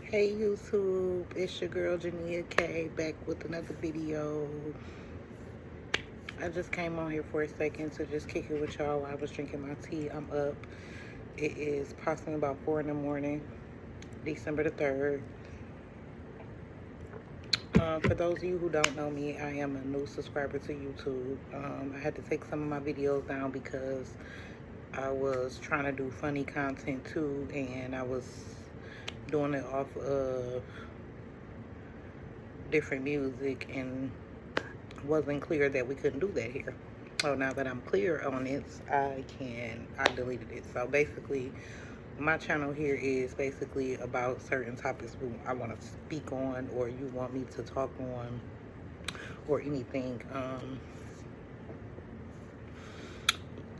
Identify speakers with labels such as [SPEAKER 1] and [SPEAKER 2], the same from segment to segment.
[SPEAKER 1] Hey YouTube, it's your girl Jania K back with another video. I just came on here for a second to just kick it with y'all while I was drinking my tea. I'm up. It is approximately about 4 in the morning, December the 3rd. For those of you who don't know me, I am a new subscriber to YouTube. I had to take some of my videos down because I was trying to do funny content too, and I was doing it off of different music and wasn't clear that we couldn't do that here. So now that I'm clear on it, I deleted it. So basically, my channel here is basically about certain topics I want to speak on, or you want me to talk on, or anything.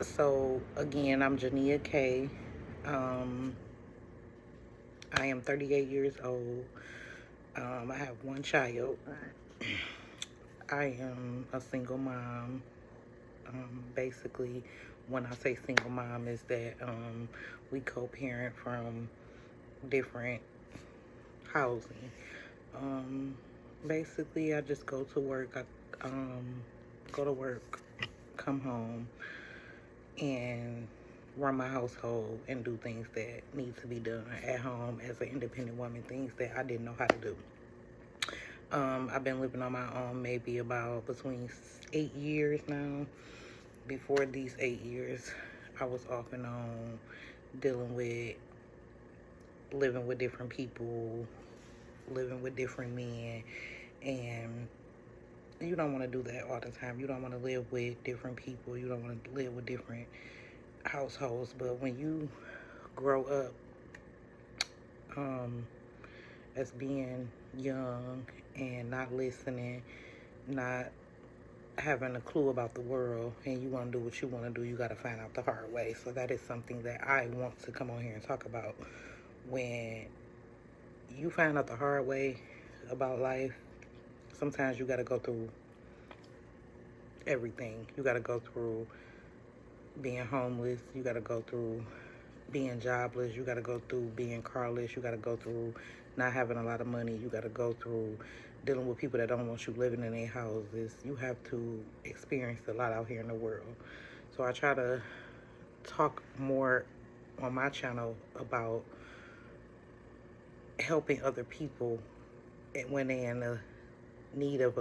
[SPEAKER 1] So again, I'm Jania K. I am 38 years old. I have one child. I am a single mom. Basically, when I say single mom, is that we co-parent from different housing. Basically, I just go to work. I go to work, come home, and run my household and do things that need to be done at home as an independent woman, things that I didn't know how to do. I've been living on my own maybe about between 8 years now. Before these 8 years, I was off and on dealing with living with different people, living with different men, and you don't want to do that all the time. You don't want to live with different people. You don't want to live with different households. But when you grow up as being young and not listening, not having a clue about the world, and you want to do what you want to do, you got to find out the hard way. So that is something that I want to come on here and talk about. When you find out the hard way about life, sometimes you got to go through everything. You got to go through being homeless. You got to go through being jobless. You got to go through being carless. You got to go through not having a lot of money. You got to go through dealing with people that don't want you living in their houses. You have to experience a lot out here in the world. So I try to talk more on my channel about helping other people when they're in the need of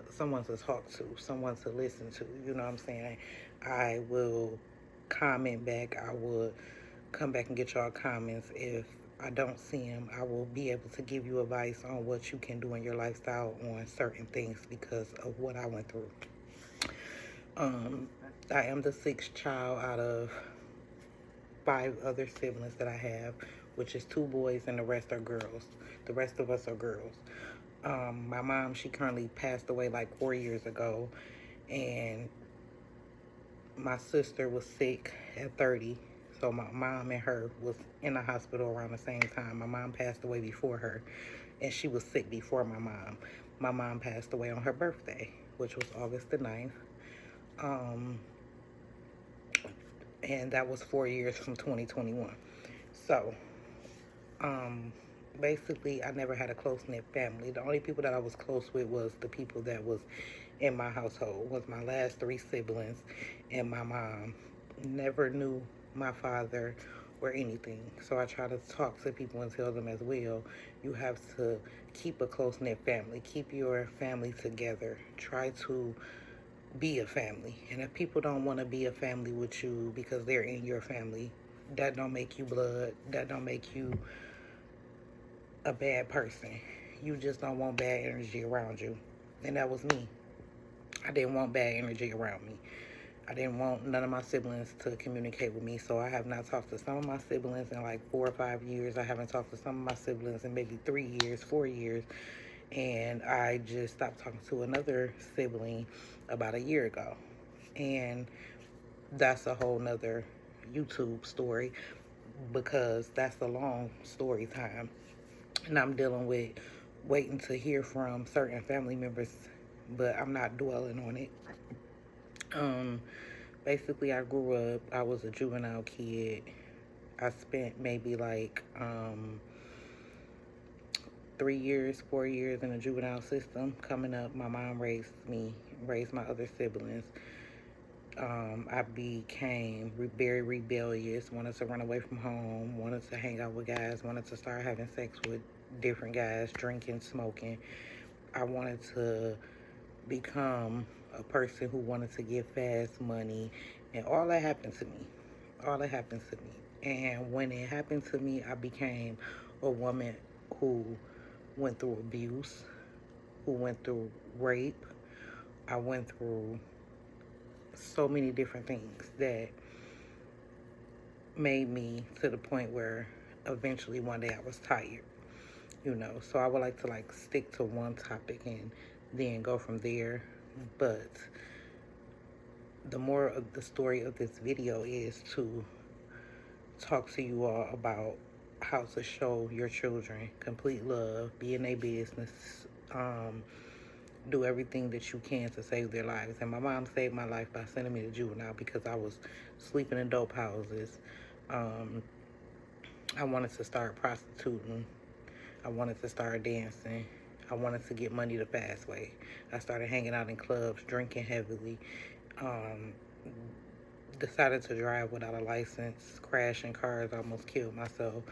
[SPEAKER 1] someone to talk to, someone to listen to. You know what I'm saying? I will comment back. I will come back and get y'all comments. If I don't see them, I will be able to give you advice on what you can do in your lifestyle on certain things because of what I went through. I am the 6th child out of 5 other siblings that I have, which is 2 boys and the rest are girls. The rest of us are girls. My mom, she currently passed away like 4 years ago, and my sister was sick at 30. So my mom and her was in the hospital around the same time. My mom passed away before her, and she was sick before my mom. My mom passed away on her birthday, which was August the 9th. And that was 4 years from 2021. So, basically, I never had a close-knit family. The only people that I was close with was the people that was in my household, was my last 3 siblings and my mom. Never knew my father or anything. So I try to talk to people and tell them as well, you have to keep a close-knit family. Keep your family together. Try to be a family. And if people don't want to be a family with you because they're in your family, that don't make you blood. That don't make you a bad person. You just don't want bad energy around you. And that was me. I didn't want bad energy around me. I didn't want none of my siblings to communicate with me, so I have not talked to some of my siblings in like 4 or 5 years. I haven't talked to some of my siblings in maybe 3 years, 4 years, and I just stopped talking to another sibling about a year ago. And that's a whole nother YouTube story because that's a long story time. And I'm dealing with waiting to hear from certain family members, but I'm not dwelling on it. Basically, I grew up, I was a juvenile kid. I spent maybe like 3 years, 4 years in the juvenile system. Coming up, my mom raised me, raised my other siblings. I became very rebellious, wanted to run away from home, wanted to hang out with guys, wanted to start having sex with different guys, drinking, smoking. I wanted to become a person who wanted to get fast money, and all that happened to me. All that happened to me. And when it happened to me, I became a woman who went through abuse, who went through rape. I went through so many different things that made me to the point where eventually one day I was tired, So I would like to stick to one topic and then go from there. But the more of the story of this video is to talk to you all about how to show your children complete love, be in their business, do everything that you can to save their lives. And my mom saved my life by sending me to juvenile because I was sleeping in dope houses. I wanted to start prostituting. I wanted to start dancing. I wanted to get money the fast way. I started hanging out in clubs, drinking heavily. Decided to drive without a license, crashing cars, almost killed myself,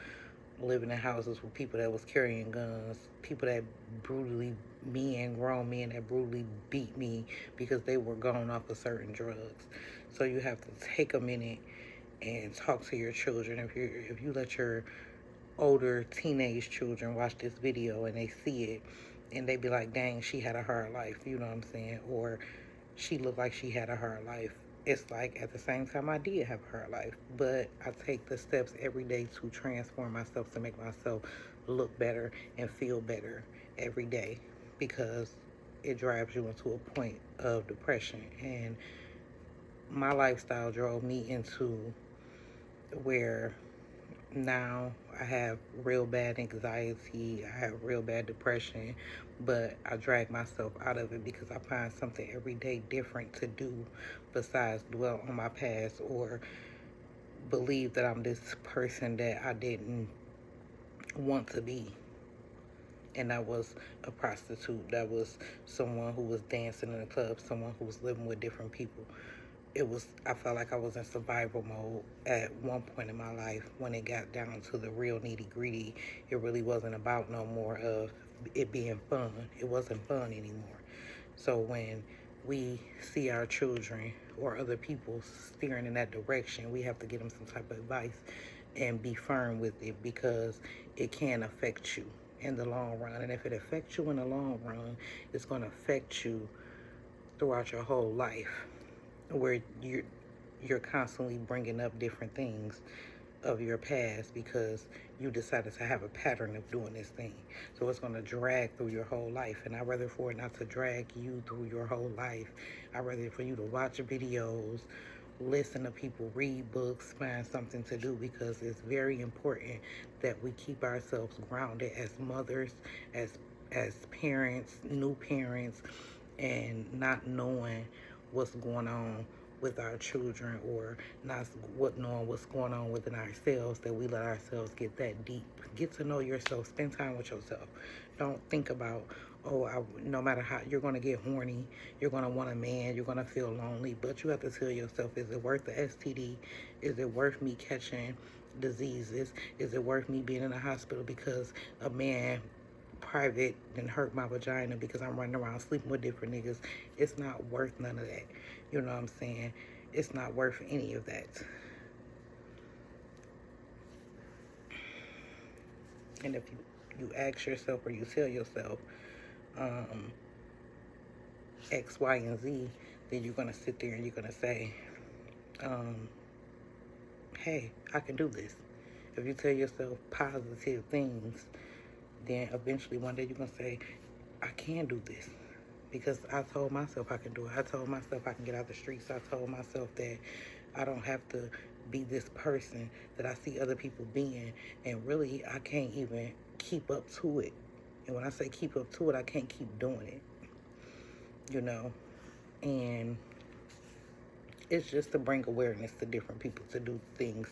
[SPEAKER 1] living in houses with people that was carrying guns, people that grown men that brutally beat me because they were gone off of certain drugs. So you have to take a minute and talk to your children. If you let your older teenage children watch this video and they see it and they be like, dang, she had a hard life, you know what I'm saying? Or she looked like she had a hard life. It's like at the same time I did have a hard life, but I take the steps every day to transform myself, to make myself look better and feel better every day, because it drives you into a point of depression. And my lifestyle drove me into where now I have real bad anxiety, I have real bad depression, but I drag myself out of it because I find something every day different to do besides dwell on my past or believe that I'm this person that I didn't want to be. And that was a prostitute, that was someone who was dancing in a club, someone who was living with different people. I felt like I was in survival mode at one point in my life. When it got down to the real nitty gritty, it really wasn't about no more of it being fun. It wasn't fun anymore. So when we see our children or other people steering in that direction, we have to give them some type of advice and be firm with it, because it can affect you in the long run. And if it affects you in the long run, it's going to affect you throughout your whole life, where you're constantly bringing up different things of your past because you decided to have a pattern of doing this thing. So it's going to drag through your whole life. And I'd rather for it not to drag you through your whole life. I'd rather for you to watch videos, listen to people, read books, find something to do, because it's very important that we keep ourselves grounded as mothers, as parents, new parents, and not knowing what's going on with our children, or not knowing what's going on within ourselves, that we let ourselves get that deep. Get to know yourself. Spend time with yourself. Don't think about, no matter how, you're going to get horny, you're going to want a man, you're going to feel lonely, but you have to tell yourself, is it worth the STD? Is it worth me catching diseases? Is it worth me being in a hospital because a man private and hurt my vagina because I'm running around sleeping with different niggas? It's not worth none of that. You know what I'm saying? It's not worth any of that. And if you ask yourself or you tell yourself X, Y, and Z, then you're going to sit there and you're going to say, hey, I can do this. If you tell yourself positive things, then eventually one day you're going to say, I can do this. Because I told myself I can do it. I told myself I can get out the streets. I told myself that I don't have to be this person that I see other people being. And really, I can't even keep up to it. And when I say keep up to it, I can't keep doing it. And it's just to bring awareness to different people to do things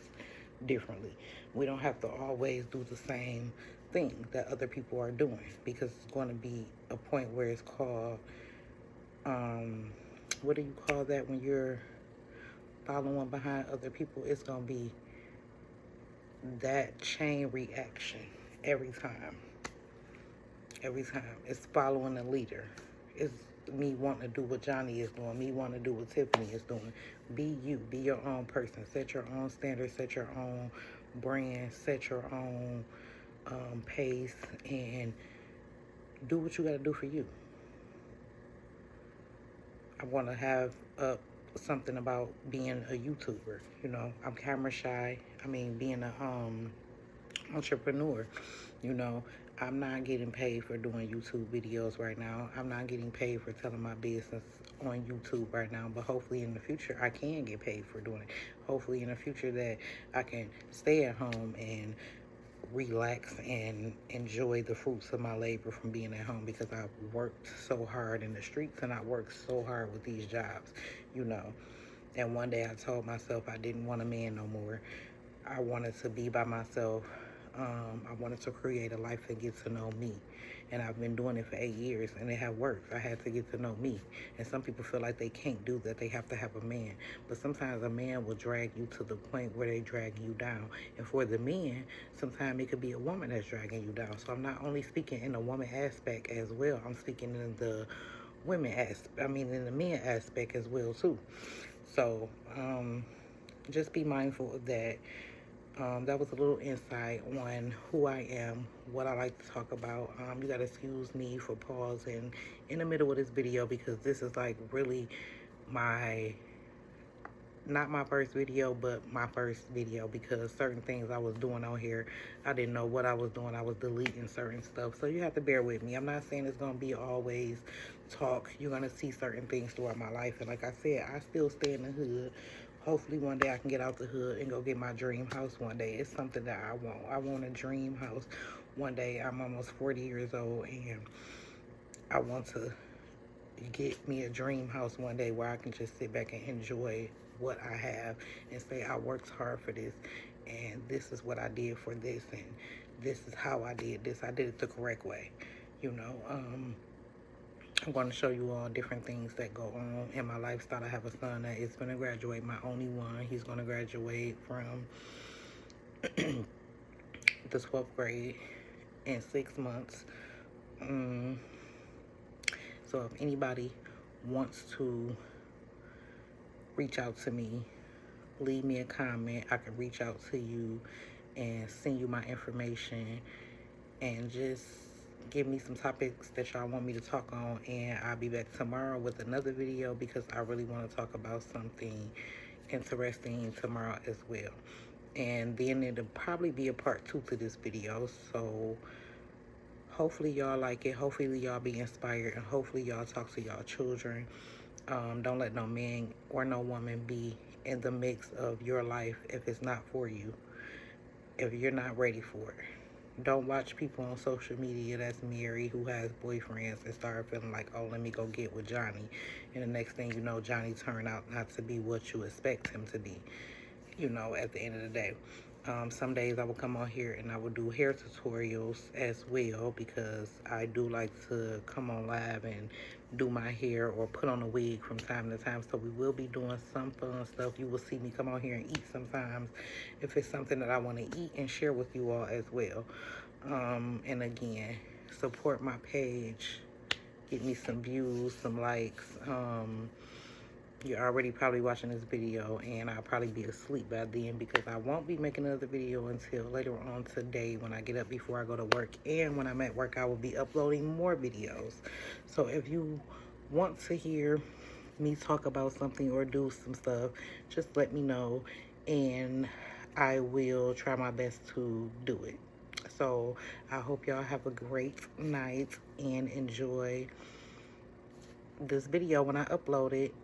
[SPEAKER 1] differently. We don't have to always do the same thing that other people are doing, because it's going to be a point where it's called, what do you call that when you're following behind other people? It's going to be that chain reaction every time. Every time. It's following a leader. It's me wanting to do what Johnny is doing, me wanting to do what Tiffany is doing. Be you. Be your own person. Set your own standards. Set your own brand. Set your own pace, and do what you got to do for you. I want to have something about being a YouTuber. You know, I'm camera shy. I mean, being a entrepreneur. You know, I'm not getting paid for doing YouTube videos right now. I'm not getting paid for telling my business on YouTube right now, but hopefully in the future I can get paid for doing it. Hopefully in the future that I can stay at home and relax and enjoy the fruits of my labor from being at home, because I've worked so hard in the streets and I worked so hard with these jobs, you know. And one day I told myself I didn't want a man no more. I wanted to be by myself. I wanted to create a life that gets to know me. And I've been doing it for 8 years, and it has worked. I had to get to know me. And some people feel like they can't do that. They have to have a man. But sometimes a man will drag you to the point where they drag you down. And for the men, sometimes it could be a woman that's dragging you down. So I'm not only speaking in the woman aspect as well. I'm speaking in the women aspect. I mean, in the men aspect as well, too. So just be mindful of that. That was a little insight on who I am, what I like to talk about. You gotta excuse me for pausing in the middle of this video, because this is like really not my first video, but my first video, because certain things I was doing on here, I didn't know what I was doing. I was deleting certain stuff, so you have to bear with me. I'm not saying it's gonna be always talk. You're gonna see certain things throughout my life, and like I said, I still stay in the hood. Hopefully one day I can get out the hood and go get my dream house one day. It's something that I want. I want a dream house one day. I'm almost 40 years old, and I want to get me a dream house one day where I can just sit back and enjoy what I have and say I worked hard for this, and this is what I did for this, and this is how I did this. I did it the correct way, you know. I'm going to show you all different things that go on in my lifestyle. I have a son that is going to graduate, my only one. He's going to graduate from the 12th grade in 6 months. So if anybody wants to reach out to me, leave me a comment. I can reach out to you and send you my information, and just give me some topics that y'all want me to talk on, and I'll be back tomorrow with another video, because I really want to talk about something interesting tomorrow as well. And then it'll probably be a part 2 to this video, so hopefully y'all like it. Hopefully y'all be inspired, and hopefully y'all talk to y'all children. Don't let no man or no woman be in the mix of your life if it's not for you, if you're not ready for it. Don't watch people on social media that's married who has boyfriends and start feeling like, oh, let me go get with Johnny. And the next thing you know, Johnny turned out not to be what you expect him to be, you know, at the end of the day. Some days I will come on here and I will do hair tutorials as well, because I do like to come on live and do my hair or put on a wig from time to time. So we will be doing some fun stuff. You will see me come on here and eat sometimes if it's something that I want to eat and share with you all as well. And again, support my page. Get me some views, some likes. You're already probably watching this video, and I'll probably be asleep by then, because I won't be making another video until later on today when I get up before I go to work. And when I'm at work, I will be uploading more videos. So if you want to hear me talk about something or do some stuff, just let me know, and I will try my best to do it. So I hope y'all have a great night and enjoy this video when I upload it.